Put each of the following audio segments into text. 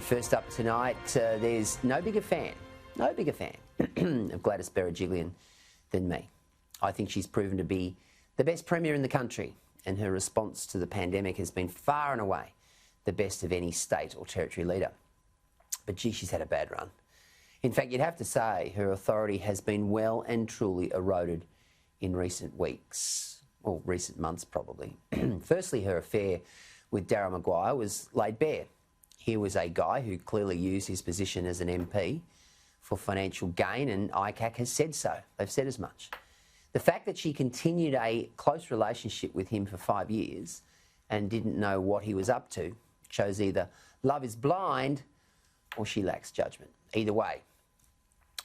First up tonight, there's no bigger fan of Gladys Berejiklian than me. I think she's proven to be the best Premier in the country, and her response to the pandemic has been far and away the best of any state or territory leader. But gee, she's had a bad run. In fact, you'd have to say her authority has been well and truly eroded in recent weeks, or recent months probably. Firstly, her affair with Daryl Maguire was laid bare. Here was a guy who clearly used his position as an MP for financial gain, and ICAC has said so. They've said as much. The fact that she continued a close relationship with him for 5 years and didn't know what he was up to shows either love is blind or she lacks judgement. Either way,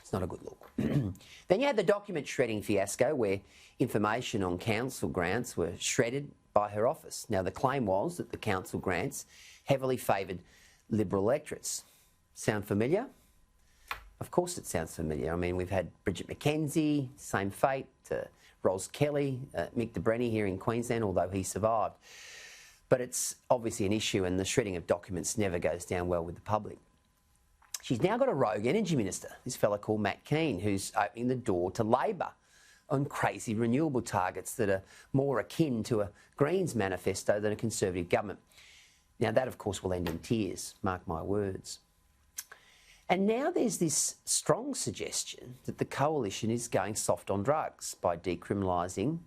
it's not a good look. Then you had the document shredding fiasco where information on council grants were shredded by her office. Now, the claim was that the council grants heavily favoured Liberal electorates. Sound familiar? Of course it sounds familiar. I mean, we've had Bridget McKenzie, same fate, Ros Kelly, Mick de Brenny here in Queensland, although he survived. But it's obviously an issue, and the shredding of documents never goes down well with the public. She's now got a rogue energy minister, this fella called Matt Kean, who's opening the door to Labor on crazy renewable targets that are more akin to a Greens manifesto than a Conservative government. Now, that, of course, will end in tears, mark my words. And now there's this strong suggestion that the coalition is going soft on drugs by decriminalising,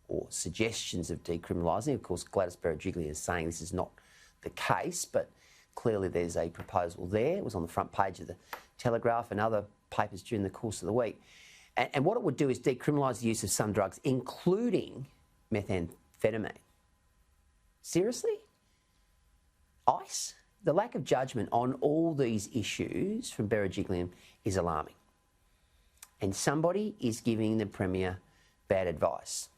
or suggestions of decriminalising. Of course, Gladys Berejiklian is saying this is not the case, but clearly there's a proposal there. It was on the front page of the Telegraph and other papers during the course of the week. And what it would do is decriminalise the use of some drugs, including methamphetamine. Seriously? ICE? The lack of judgment on all these issues from Berejiklian is alarming. And somebody is giving the Premier bad advice.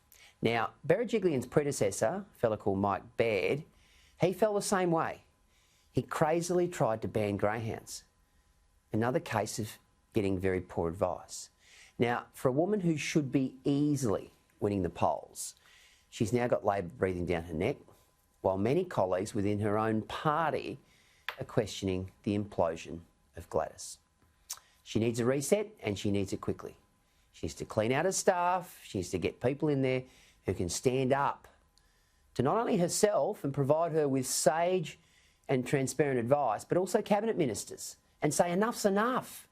Now, Berejiklian's predecessor, a fellow called Mike Baird, he fell the same way. He crazily tried to ban greyhounds. Another case of getting very poor advice. Now, for a woman who should be easily winning the polls, she's now got Labor breathing down her neck, while many colleagues within her own party are questioning the implosion of Gladys. She needs a reset, and she needs it quickly. She needs to clean out her staff. She needs to get people in there who can stand up to not only herself and provide her with sage and transparent advice, but also cabinet ministers, and say enough's enough.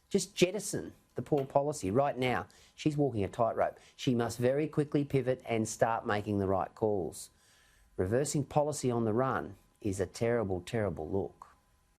Just jettison the poor policy. Right now, she's walking a tightrope. She must very quickly pivot and start making the right calls. Reversing policy on the run is a terrible, terrible look.